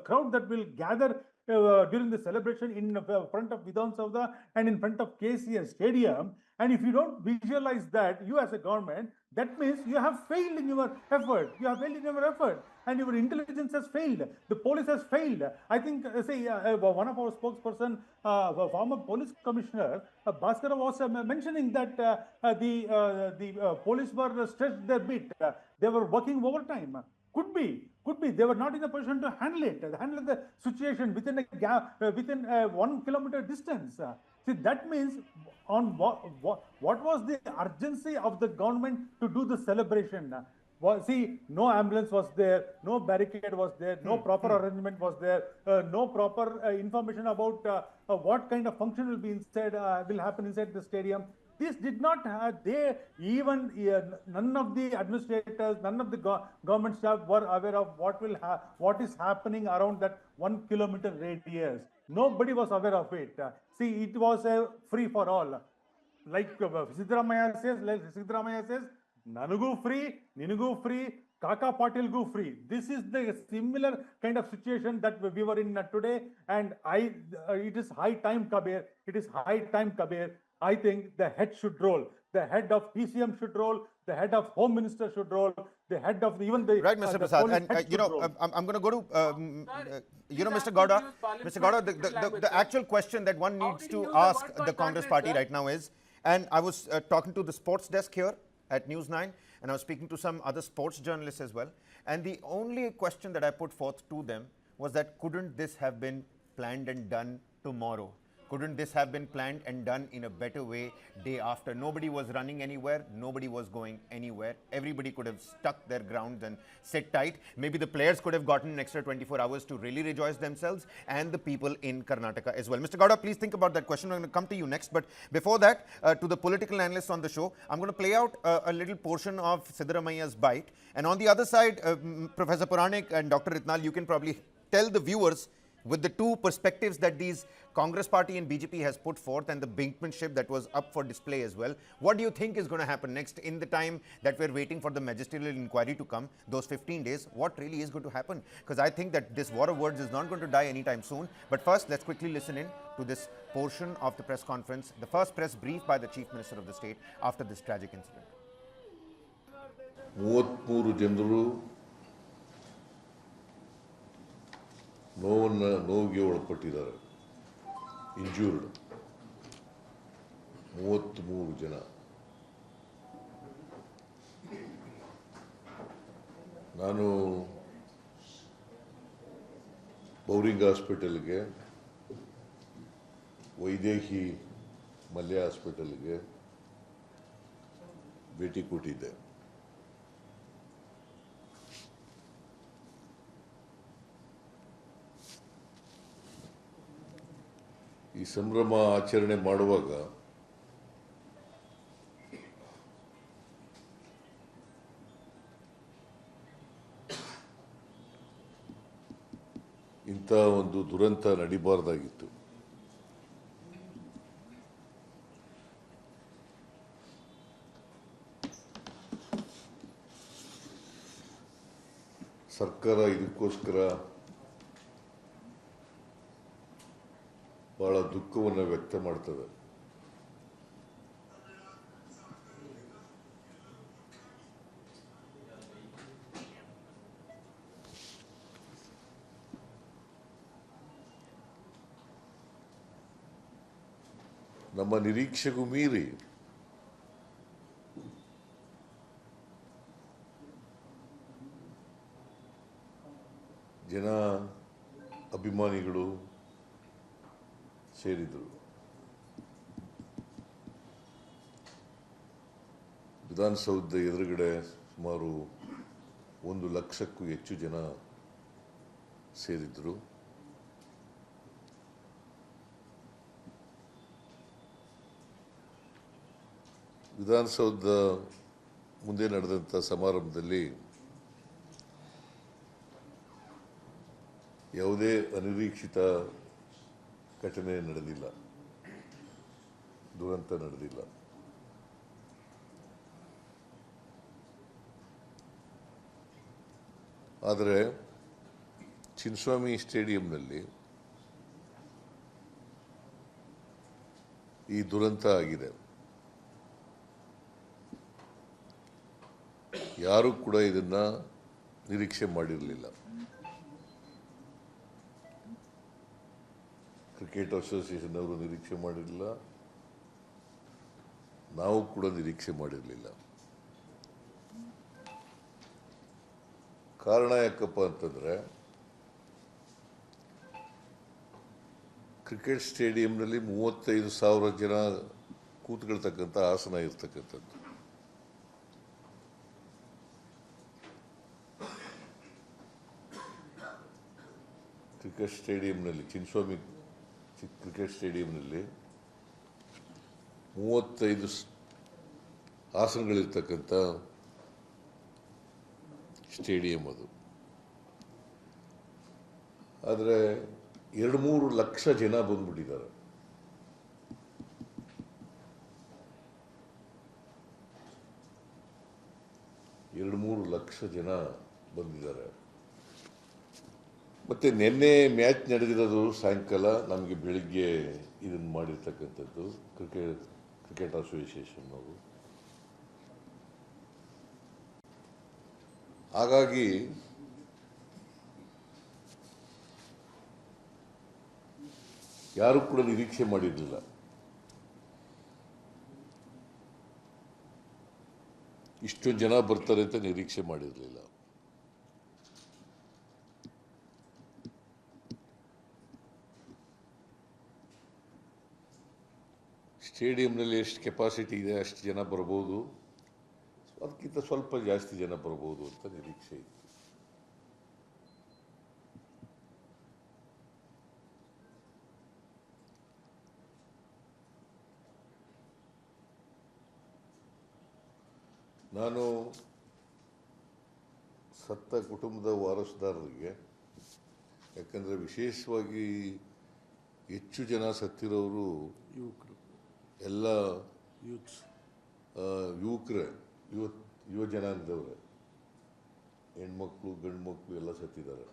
crowd that will gather during the celebration in front of Vidhan Sauda and in front of KCS Stadium, and if you don't visualize that, you as a government, that means you have failed in your effort. You have failed in your effort, and your intelligence has failed. The police has failed. I think, one of our spokesperson, former police commissioner, Bhaskara, was mentioning that the police were stretched their bit. They were working overtime. Could be. They were not in a position to handle the situation within a gap, within a 1 kilometer distance. See, that means on what was the urgency of the government to do the celebration? See, no ambulance was there, no barricade was there, no proper arrangement was there, no proper information about what kind of function will happen inside the stadium. This did not have, none of the administrators, none of the government staff were aware of what is happening around that 1 kilometer radius. Nobody was aware of it. See, it was a free for all. Like Siddaramaiah says, Nanugu free, Ninugu free, Kaka Patilgu free. This is the similar kind of situation that we were in today. And it is high time, Kabir. I think the head should roll. The head of PCM should roll. The head of Home Minister should roll. The head of even the right, Mr. Prasad. And I'm going to go to Mr. Gowda. The actual question that one needs to ask the Congress party right now is, and I was talking to the sports desk here at News9, and I was speaking to some other sports journalists as well. And the only question that I put forth to them was that couldn't this have been planned and done tomorrow? Couldn't this have been planned and done in a better way day after? Nobody was running anywhere. Nobody was going anywhere. Everybody could have stuck their grounds and sit tight. Maybe the players could have gotten an extra 24 hours to really rejoice themselves, and the people in Karnataka as well. Mr. Gowda, please think about that question. I'm going to come to you next. But before that, to the political analysts on the show, I'm going to play out a little portion of Siddaramaiah's bite. And on the other side, Professor Puranik and Dr. Ritnal, you can probably tell the viewers with the two perspectives that these Congress party and BJP has put forth and the brinkmanship that was up for display as well. What do you think is going to happen next in the time that we're waiting for the magisterial inquiry to come, those 15 days? What really is going to happen? Because I think that this war of words is not going to die anytime soon. But first, let's quickly listen in to this portion of the press conference, the first press brief by the Chief Minister of the state after this tragic incident. 33 ಜನರು ನೋವಿಗೆ ಒಳಪಟ್ಟಿದ್ದಾರೆ. Injured 33 ಜನ. ನಾನು Bowring ಹಾಸ್ಪಿಟಲ್ಗೆ, ವೈದೇಹಿ ಮಲ್ಯ ಹಾಸ್ಪಿಟಲ್ಗೆ ಭೇಟಿ ಕೊಟ್ಟಿದ್ದೆ. ಈ ಸಂಭ್ರಮ ಆಚರಣೆ ಮಾಡುವಾಗ ಇಂಥ ಒಂದು ದುರಂತ ನಡಿಬಾರ್ದಾಗಿತ್ತು. ಸರ್ಕಾರ ಇದಕ್ಕೋಸ್ಕರ ಬಹಳ ದುಃಖವನ್ನು ವ್ಯಕ್ತ ಮಾಡ್ತದೆ. ನಮ್ಮ ನಿರೀಕ್ಷೆಗೂ ಮೀರಿ ಜನ, ಅಭಿಮಾನಿಗಳು ಸೇರಿದರು. ವಿಧಾನಸೌಧದ ಎದುರುಗಡೆ ಸುಮಾರು 1,00,000ಕ್ಕೂ ಹೆಚ್ಚು ಜನ ಸೇರಿದ್ರು. ವಿಧಾನಸೌಧದ ಮುಂದೆ ನಡೆದಂಥ ಸಮಾರಂಭದಲ್ಲಿ ಯಾವುದೇ ಅನಿರೀಕ್ಷಿತ ಘಟನೆ ನಡೆದಿಲ್ಲ, ದುರಂತ ನಡೆದಿಲ್ಲ. ಆದರೆ ಚಿನ್ನಸ್ವಾಮಿ ಸ್ಟೇಡಿಯಂನಲ್ಲಿ ಈ ದುರಂತ ಆಗಿದೆ. ಯಾರೂ ಕೂಡ ಇದನ್ನ ನಿರೀಕ್ಷೆ ಮಾಡಿರಲಿಲ್ಲ. ಕ್ರಿಕೆಟ್ ಅಸೋಸಿಯೇಷನ್ ಅವರು ನಿರೀಕ್ಷೆ ಮಾಡಿರಲಿಲ್ಲ, ನಾವು ಕೂಡ ನಿರೀಕ್ಷೆ ಮಾಡಿರಲಿಲ್ಲ. ಕಾರಣ ಯಾಕಪ್ಪ ಅಂತಂದ್ರೆ, ಕ್ರಿಕೆಟ್ ಸ್ಟೇಡಿಯಂನಲ್ಲಿ 35,000 ಜನ ಕೂತ್ಕೊಳ್ತಕ್ಕಂಥ ಆಸನ ಇರ್ತಕ್ಕಂಥದ್ದು. ಕ್ರಿಕೆಟ್ ಸ್ಟೇಡಿಯಂನಲ್ಲಿ, ಚಿನ್ನಸ್ವಾಮಿ ಕ್ರಿಕೆಟ್ ಸ್ಟೇಡಿಯಂನಲ್ಲಿ 35 ಆಸನಗಳಿರ್ತಕ್ಕಂಥ ಸ್ಟೇಡಿಯಂ ಅದು. ಆದರೆ 2-3 ಲಕ್ಷ ಜನ ಬಂದ್ಬಿಟ್ಟಿದ್ದಾರೆ. ಎರಡು ಲಕ್ಷ ಜನ ಬಂದಿದ್ದಾರೆ. ಮತ್ತೆ ನಿನ್ನೆ ಮ್ಯಾಚ್ ನಡೆದಿರೋದು ಸಾಯಂಕಾಲ, ನಮಗೆ ಬೆಳಿಗ್ಗೆ ಇದನ್ನು ಮಾಡಿರ್ತಕ್ಕಂಥದ್ದು ಕ್ರಿಕೆಟ್ ಅಸೋಸಿಯೇಷನ್ ಅವರು. ಹಾಗಾಗಿ ಯಾರು ಕೂಡ ನಿರೀಕ್ಷೆ ಮಾಡಿರಲಿಲ್ಲ. ಇಷ್ಟೊಂದು ಜನ ಬರ್ತಾರೆ ಅಂತ ನಿರೀಕ್ಷೆ ಮಾಡಿರಲಿಲ್ಲ. ಸ್ಟೇಡಿಯಂನಲ್ಲಿ ಎಷ್ಟು ಕೆಪಾಸಿಟಿ ಇದೆ ಅಷ್ಟು ಜನ ಬರ್ಬೋದು, ಅದಕ್ಕಿಂತ ಸ್ವಲ್ಪ ಜಾಸ್ತಿ ಜನ ಬರ್ಬೋದು ಅಂತ ನಿರೀಕ್ಷೆ ಇತ್ತು. ನಾನು ಸತ್ತ ಕುಟುಂಬದ ವಾರಸುದಾರರಿಗೆ, ಯಾಕಂದರೆ ವಿಶೇಷವಾಗಿ ಹೆಚ್ಚು ಜನ ಸತ್ತಿರೋರು ಎಲ್ಲ ಯುವಕರೇ, ಯುವ ಜನಾಂಗದವ್ರೆ, ಹೆಣ್ಮಕ್ಳು ಗಂಡು ಮಕ್ಕಳು ಎಲ್ಲ ಸತ್ತಿದ್ದಾರೆ.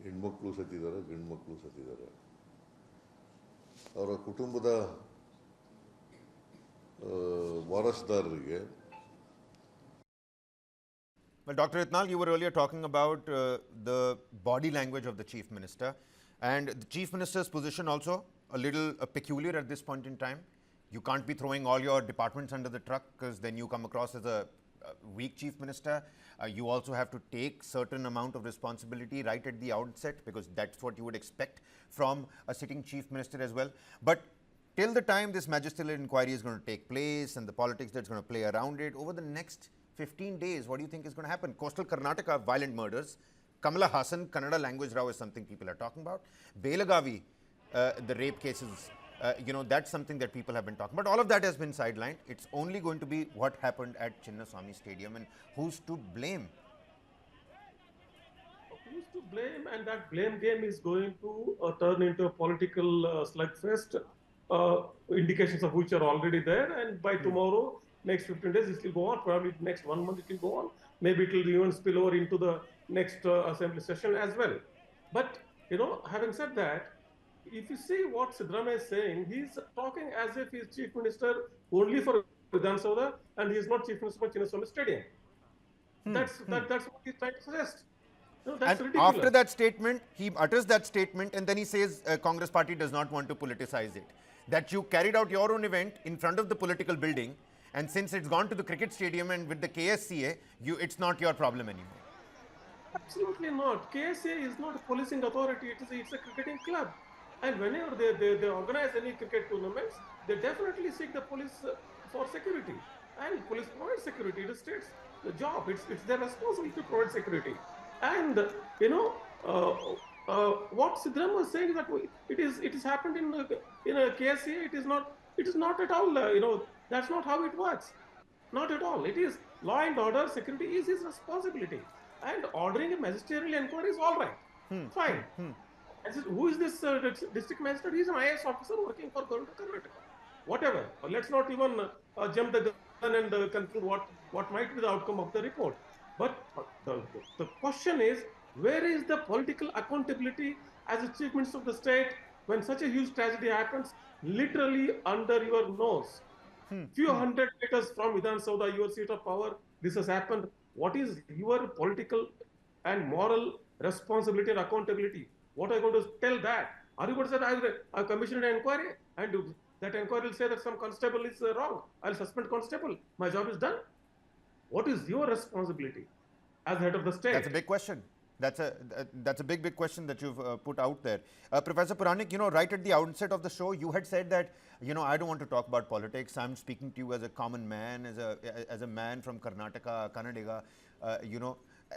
ಹೆಣ್ಮಕ್ಳು ಸತ್ತಿದ್ದಾರೆ, ಗಂಡು ಮಕ್ಕಳು ಸತ್ತಿದ್ದಾರೆ. ಅವರ ಕುಟುಂಬದ ವಾರಸುದಾರರಿಗೆ. Well, Dr. Itnal, you were earlier talking about the body language of the Chief Minister, and the Chief Minister's position also a little peculiar at this point in time. You can't be throwing all your departments under the truck, because then you come across as a weak Chief Minister. You also have to take certain amount of responsibility right at the outset, because that's what you would expect from a sitting Chief Minister as well. But till the time this magisterial inquiry is going to take place and the politics that's going to play around it, over the next 15 days, what do you think is going to happen? Coastal Karnataka, violent murders. Kamala Hassan, Kannada language row is something people are talking about. Belagavi, the rape cases, that's something that people have been talking about. All of that has been sidelined. It's only going to be what happened at Chinnaswamy Stadium, and who's to blame? Who's to blame? And that blame game is going to turn into a political slugfest. Indications of which are already there, and by tomorrow, next 15 days, it will go on. Probably next 1 month it will go on. Maybe it will even spill over into the next assembly session as well. But having said that, if you see what Siddaramaiah is saying, he's talking as if he's Chief Minister only for Vidhan Soudha, and he is not Chief Minister for Chinnaswamy Stadium. That's what he's trying to suggest. That's And ridiculous. after that statement, he utters that statement, and then he says Congress party does not want to politicize it. That you carried out your own event in front of the political building, and since it's gone to the cricket stadium and with the KSCA, it's not your problem anymore. Absolutely not. KSA is not a policing authority. It's a cricketing club. And whenever they organize any cricket tournaments, they definitely seek the police for security. And police provide security. It is state's the job. It's their responsibility to provide security. And what Siddaramaiah was saying that it is happened in a KSA. It is not at all. That's not how it works. Not at all. It is law and order, security is his responsibility. And ordering a magisterial inquiry is all right. Fine. Who is this district magistrate? He is an IAS officer working for Government of Karnataka. Whatever. Let's not even jump the gun and conclude what might be the outcome of the report. But the question is, where is the political accountability as a chief minister of the state when such a huge tragedy happens literally under your nose? Few hundred meters from Vidhan Sauda, your seat of power, this has happened. What is your political and moral responsibility and accountability? What are you going to tell that? Are you going to say, I've commissioned an inquiry and that inquiry will say that some constable is wrong? I'll suspend constable. My job is done. What is your responsibility as head of the state? That's a big question. That's a big question that you've put out there. Professor Puranik, right at the outset of the show, you had said that, I don't want to talk about politics. I'm speaking to you as a common man, as a man from Karnataka, Kannadiga.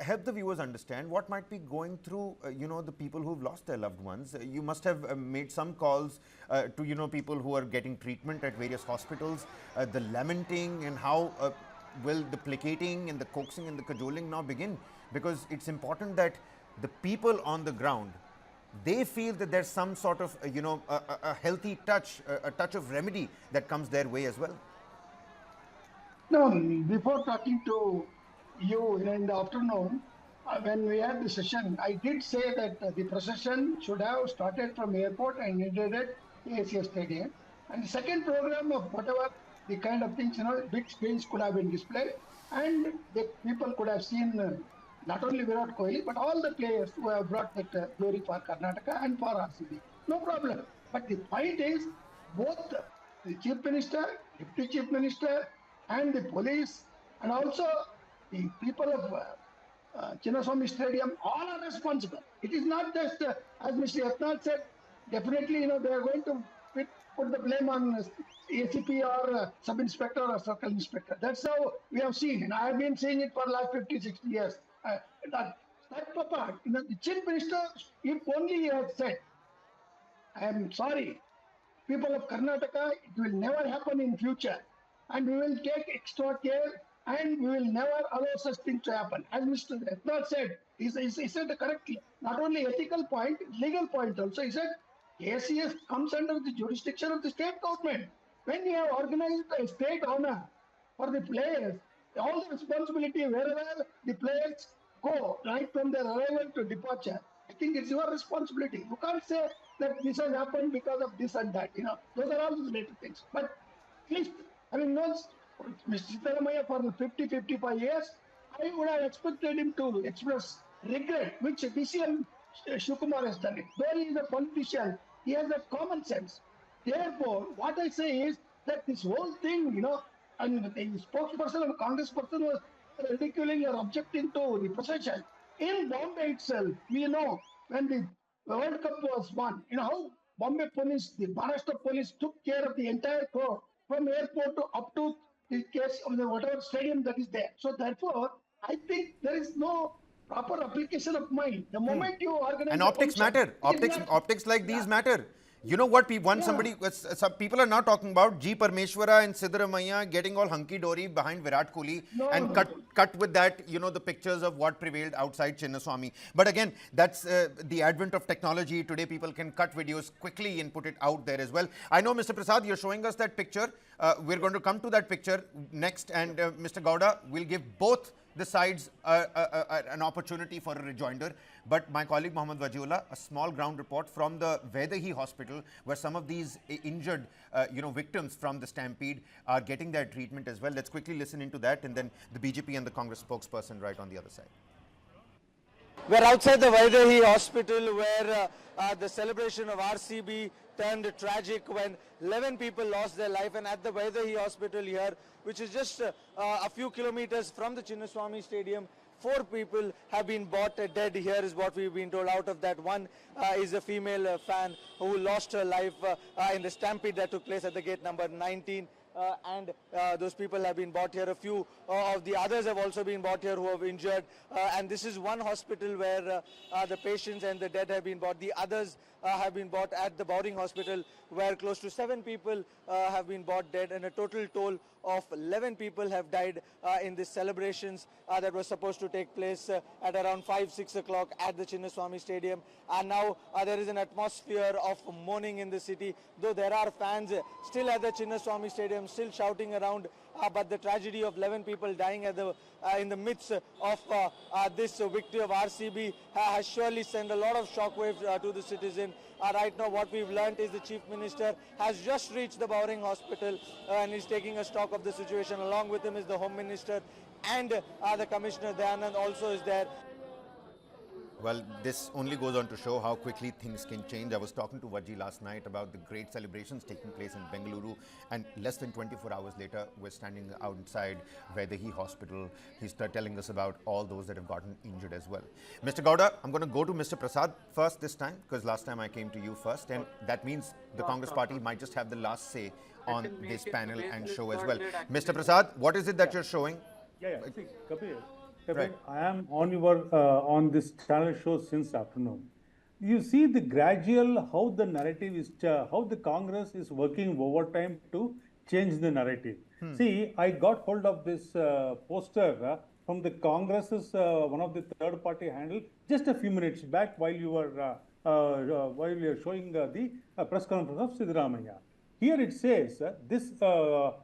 Help the viewers understand what might be going through, the people who've lost their loved ones. You must have made some calls to, people who are getting treatment at various hospitals, the lamenting and how will the placating and the coaxing and the cajoling now begin? Because it's important that the people on the ground, they feel that there's some sort of, a healthy touch, a touch of remedy that comes their way as well. No, before talking to you in the afternoon, when we had the session, I did say that the procession should have started from airport and ended at ACS Stadium. And the second program of whatever the kind of things, big screens could have been displayed, and the people could have seen not only Virat Kohli, but all the players who have brought that glory for Karnataka and for RCB. No problem. But the point is, both the Chief Minister, Deputy Chief Minister, and the police, and also the people of Chinnaswamy Stadium, all are responsible. It is not just, as Mr. Yatnath said, definitely, they are going to put the blame on ACP or sub-inspector or circle inspector. That's how we have seen, and I have been seeing it for the last 50, 60 years. That part, the Chief Minister, if only he had said, I am sorry, people of Karnataka, it will never happen in future, and we will take extra care, and we will never allow such things to happen. As Mr. Yatnath said, he said correctly, not only ethical point, legal point also. He said, ACS comes under the jurisdiction of the state government. When you have organized a state honor for the players, all the responsibility wherever the players go, right from their arrival to departure, I think it's your responsibility. You can't say that this has happened because of this and that. Those are all related things. But at least, having known Mr. Siddaramaiah for 50, 55 years, I would have expected him to express regret, which DCM Shukumar has done it. Though he is a politician, he has that common sense. Therefore, what I say is that this whole thing, and the spokesperson and congressperson was ridiculing or objecting to the procession. In Bombay itself, we know when the World Cup was won, how Bombay police, the Maharashtra police took care of the entire crowd from airport to up to the case of the whatever stadium that is there. So therefore, I think there is no proper application of mind. The moment you organize and optics matter. Optics like these matter. You know what? Some people are now talking about G. Parmeshwara and Siddaramaiah getting all hunky-dory behind Virat Kohli and cut with that, the pictures of what prevailed outside Chinnaswamy. But again, that's the advent of technology. Today, people can cut videos quickly and put it out there as well. I know, Mr. Prasad, you're showing us that picture. We're going to come to that picture next. And Mr. Gowda will give both the sides an opportunity for a rejoinder. But my colleague Mohammad Wajiullah, a small ground report from the Vaidehi hospital, where some of these injured victims from the Stampede are getting their treatment as well. Let's quickly listen into that, and then the BJP and the Congress spokesperson right on the other side. We're outside the Vaidehi hospital where the celebration of RCB turned tragic when 11 people lost their life, and at the Vaidehi hospital here, which is just a few kilometers from the Chinnaswamy Stadium, 4 people have been bought dead here is what we've been told. Out of that, one is a female fan who lost her life in the stampede that took place at the gate number 19. And those people have been brought here. A few of the others have also been brought here who have injured. And this is one hospital where the patients and the dead have been brought. The others have been brought at the Bowring Hospital, where close to 7 people have been brought dead, and a total toll of 11 people have died in these celebrations that were supposed to take place at around 5-6 o'clock at the Chinnaswamy Stadium. And now there is an atmosphere of mourning in the city, though there are fans still at the Chinnaswamy Stadium, still shouting around. But the tragedy of 11 people dying at in the midst of this victory of RCB has surely sent a lot of shockwaves to the citizen. Right now, what we've learnt is the Chief Minister has just reached the Bowring Hospital and is taking a stock of the situation. Along with him is the Home Minister, and the Commissioner Dayanand also is there. Well, this only goes on to show how quickly things can change. I was talking to Vajji last night about the great celebrations taking place in Bengaluru, and less than 24 hours later, we're standing outside Vaidehi Hospital. He's telling us about all those that have gotten injured as well. Mr. Gowda, I'm going to go to Mr. Prasad first this time, because last time I came to you first, and that means the Congress party might just have the last say on this panel and show as well. Mr. Prasad, what is it that you're showing? See, Kapil, I am on your on this channel show since afternoon. You see the gradual how the narrative is, how the Congress is working overtime to change the narrative. See, I got hold of this poster from the Congress's one of the third party handle just a few minutes back while you were showing the press conference of Siddaramaiah. Here it says the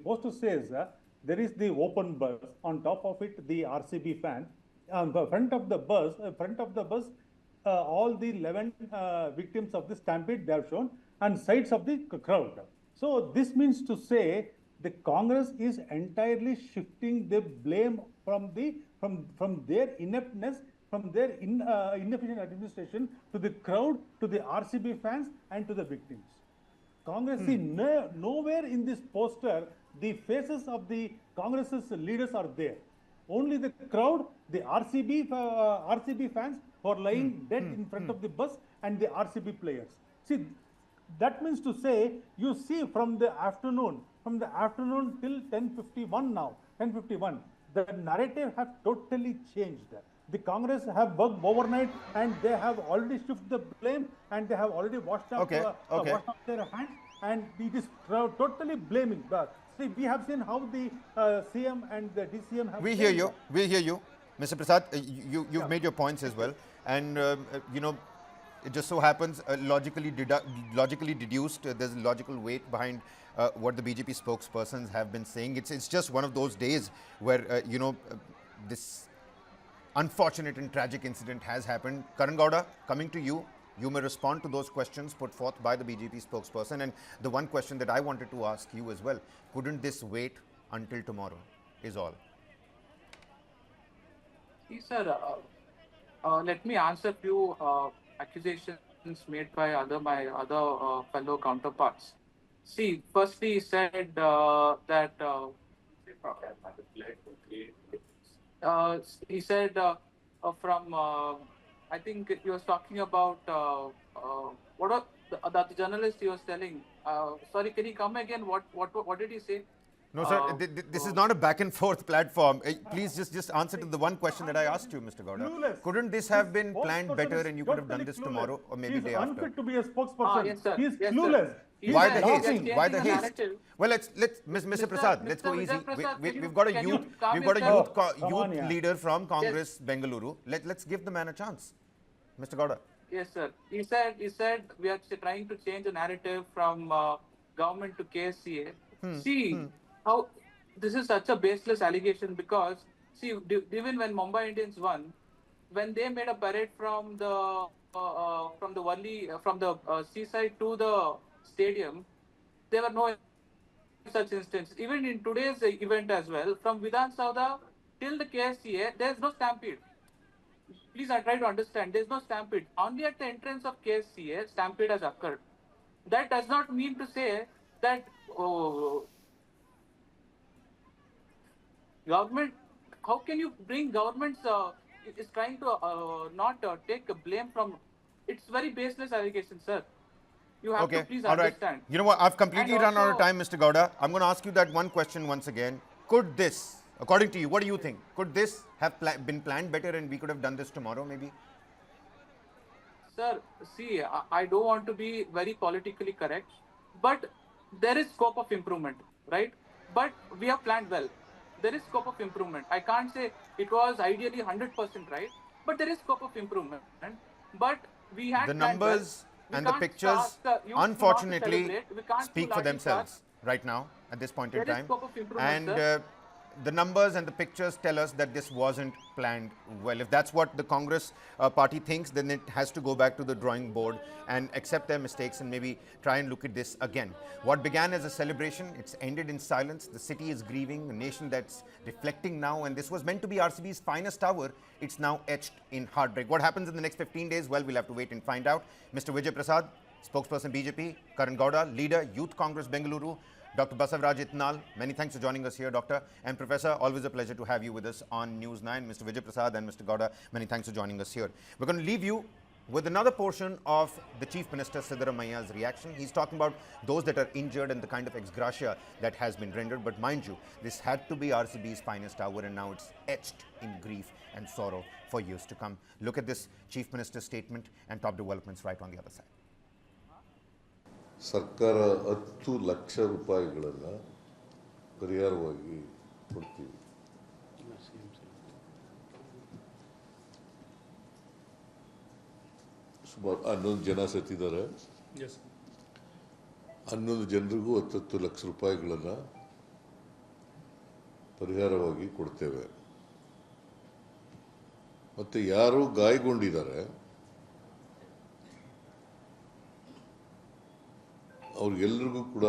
poster says. There is the open bus. On top of it, the RCB fan. On the front of the bus, all the 11 victims of the stampede they have shown, and sides of the crowd. So this means to say the Congress is entirely shifting the blame from their ineptness, from their inefficient administration to the crowd, to the RCB fans, and to the victims. Congress, see, nowhere in this poster the faces of the Congress's leaders are there. Only the crowd, the RCB fans who are lying dead in front of the bus, and the RCB players. See, that means to say, you see from the afternoon till 10:51 now, 10:51, the narrative has totally changed. The Congress have worked overnight, and they have already shifted the blame, and they have already washed up their hands, and it is totally blaming. But see, we have seen how the CM and the DCM have. We hear you, Mr. Prasad. You've made your points as well, and it just so happens logically deduced. There's a logical weight behind what the BJP spokespersons have been saying. It's just one of those days where this unfortunate and tragic incident has happened. Karan Gowda, coming to you. You may respond to those questions put forth by the BJP spokesperson. And the one question that I wanted to ask you as well, couldn't this wait until tomorrow, is all? Yes, sir. Let me answer a few accusations made by my other fellow counterparts. See, firstly, he said that he said I think he was talking about what the journalist he was telling. Sorry, can you come again? What did he say? No, sir. This is not a back and forth platform. Please just answer to the one question that I asked you, Mr. Gowda. Couldn't this have been planned better, and you could have done this tomorrow or maybe day after? He is unfit to be a spopesperson. Yes, sir. He is Yes, clueless. sir. Why the haste? Why the haste? Narrative. Well, let's Mr. Prasad, let's go easy. We've got a youth leader from Congress, Bengaluru. Let's give the man a chance, Mr. Gowda. Yes, sir. He said we are trying to change the narrative from government to KSCA. See how this is such a baseless allegation, because see, even when Mumbai Indians won, when they made a parade from the seaside to the stadium, there were no such instances. Even in today's event as well, from Vidhan Sauda till the KSCA, there is no stampede. Please, I try to understand. There is no stampede. Only at the entrance of KSCA, stampede has occurred. That does not mean to say that government how can you bring governments is trying to not take a blame from? It's very baseless allegation, sir. You have to Okay, please all right. understand. You know what? I've And completely run out of also, time, Mr. Gowda. I'm going to ask you that one question once again. Could this, according to you, what do you think? Could this have been planned better and we could have done this tomorrow maybe? sir, see, I don't want to be very politically correct, but there is scope of improvement, right? But we have planned well. There is scope of improvement. I can't say it was ideally 100% right, but there is scope of improvement. But we The had planned well. numbers We and the can't pictures, ask the youth to not to unfortunately, celebrate. We can't do speak for lathi charge. themselves right now at this point in There is time. scope of improvement, And sir. the numbers and the pictures tell us that this wasn't planned well. If that's what the Congress party thinks, then it has to go back to the drawing board and accept their mistakes and maybe try and look at this again. What began as a celebration, it's ended in silence. The city is grieving, a nation that's reflecting now, and this was meant to be RCB's finest hour. It's now etched in heartbreak. What happens in the next 15 days? Well, we'll have to wait and find out. Mr. Vijay Prasad, spokesperson BJP, Karan Gowda, leader Youth Congress Bengaluru, Dr. Basavaraj Itnal, many thanks for joining us here, Doctor. And Professor, always a pleasure to have you with us on News 9. Mr. Vijay Prasad and Mr. Gowda, many thanks for joining us here. We're going to leave you with another portion of the Chief Minister Siddaramaiah's reaction. He's talking about those that are injured and the kind of ex gratia that has been rendered. But mind you, this had to be RCB's finest hour, and now it's etched in grief and sorrow for years to come. Look at this Chief Minister's statement and top developments right on the other side. ಸರ್ಕಾರ 10 ಲಕ್ಷ ರೂಪಾಯಿಗಳನ್ನು ಪರಿಹಾರವಾಗಿ ಕೊಡ್ತೀವಿ. ಸುಮಾರು 11 ಜನ ಸತ್ತಿದ್ದಾರೆ. 11 ಜನರಿಗೂ 10 ಲಕ್ಷ ರೂಪಾಯಿಗಳನ್ನು ಪರಿಹಾರವಾಗಿ ಕೊಡ್ತೇವೆ. ಮತ್ತು ಯಾರು ಗಾಯಗೊಂಡಿದ್ದಾರೆ ಅವ್ರಿಗೆಲ್ಲರಿಗೂ ಕೂಡ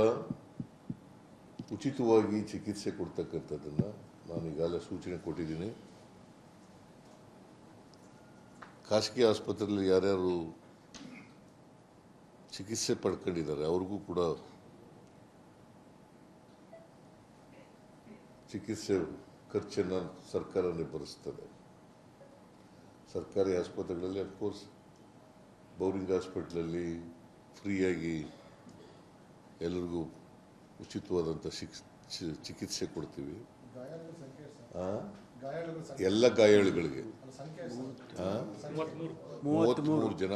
ಉಚಿತವಾಗಿ ಚಿಕಿತ್ಸೆ ಕೊಡ್ತಕ್ಕಂಥದ್ದನ್ನು ನಾನು ಈಗಾಗಲೇ ಸೂಚನೆ ಕೊಟ್ಟಿದ್ದೀನಿ. ಖಾಸಗಿ ಆಸ್ಪತ್ರೆಯಲ್ಲಿ ಯಾರ್ಯಾರು ಚಿಕಿತ್ಸೆ ಪಡ್ಕೊಂಡಿದ್ದಾರೆ ಅವ್ರಿಗೂ ಕೂಡ ಚಿಕಿತ್ಸೆ ಖರ್ಚನ್ನು ಸರ್ಕಾರನೇ ಭರಿಸ್ತದೆ. ಸರ್ಕಾರಿ ಆಸ್ಪತ್ರೆಗಳಲ್ಲಿ ಅಫ್ಕೋರ್ಸ್ ಬೌರಿಂಗ್ ಹಾಸ್ಪಿಟ್ಲಲ್ಲಿ ಫ್ರೀಯಾಗಿ ಎಲ್ಲರಿಗೂ ಉಚಿತವಾದಂಥ ಚಿಕಿತ್ಸೆ ಕೊಡ್ತೀವಿ. ಎಲ್ಲ ಗಾಯಾಳುಗಳಿಗೆ 33 ಜನ,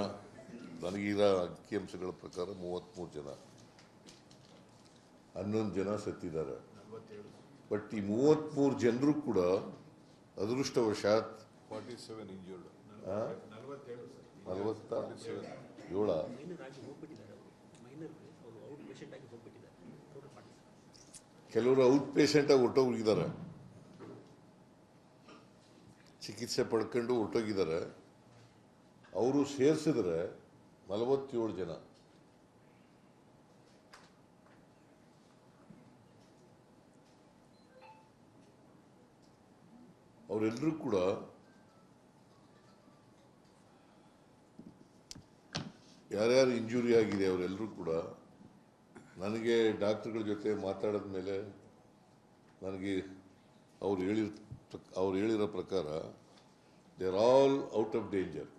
ನನಗಿರೋ ಅಂಕಿಅಂಶಗಳ ಪ್ರಕಾರ 33 ಜನ, 11 ಜನ ಸತ್ತಿದ್ದಾರೆ. ಬಟ್ ಈ 33 ಜನರು ಕೂಡ ಅದೃಷ್ಟವಶಾತ್ 47 injured. 47 ಕೆಲವರು ಔಟ್ ಪೇಷಂಟ್ ಆಗಿ ಹೊರಟೋಗಿದ್ದಾರೆ, ಚಿಕಿತ್ಸೆ ಪಡ್ಕೊಂಡು ಹೊರಟೋಗಿದ್ದಾರೆ. ಅವರು ಸೇರಿಸಿದ್ರೆ 47 ಜನ. ಅವರೆಲ್ಲರೂ ಕೂಡ ಯಾರ್ಯಾರು ಇಂಜುರಿ ಆಗಿದೆ ಅವರೆಲ್ಲರೂ ಕೂಡ ನನಗೆ ಡಾಕ್ಟರ್ಗಳ ಜೊತೆ ಮಾತಾಡಿದ ಮೇಲೆ ನನಗೆ ಅವ್ರು ಹೇಳಿರೋ ಪ್ರಕಾರ they are all out of danger.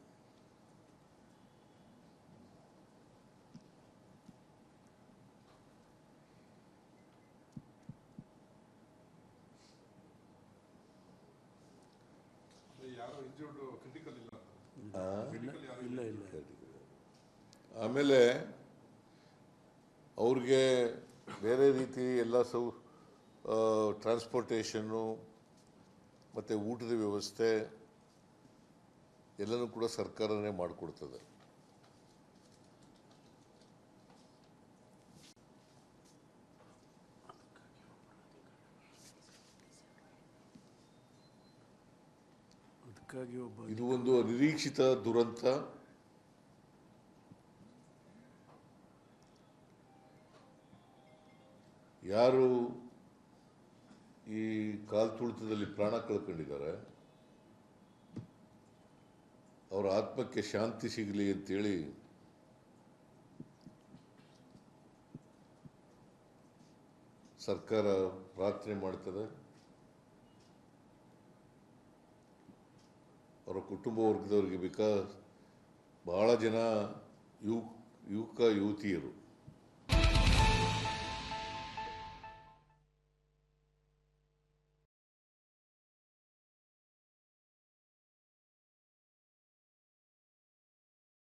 ಆಮೇಲೆ ಅವ್ರಿಗೆ ಬೇರೆ ರೀತಿ ಎಲ್ಲ ಟ್ರಾನ್ಸ್ಪೋರ್ಟೇಷನ್ನು ಮತ್ತು ಊಟದ ವ್ಯವಸ್ಥೆ ಎಲ್ಲನೂ ಕೂಡ ಸರ್ಕಾರನೇ ಮಾಡಿಕೊಡ್ತದೆ. ಇದು ಒಂದು ಅನಿರೀಕ್ಷಿತ ದುರಂತ. ಯಾರು ಈ ಕಾಲ್ತುಳಿತದಲ್ಲಿ ಪ್ರಾಣ ಕಳ್ಕೊಂಡಿದ್ದಾರೆ ಅವರ ಆತ್ಮಕ್ಕೆ ಶಾಂತಿ ಸಿಗಲಿ ಅಂತೇಳಿ ಸರ್ಕಾರ ಪ್ರಾರ್ಥನೆ ಮಾಡ್ತದೆ. ಅವರ ಕುಟುಂಬ ವರ್ಗದವರಿಗೆ ಬಿಕಾಸ್ ಬಹಳ ಜನ ಯುವಕ ಯುವತಿಯರು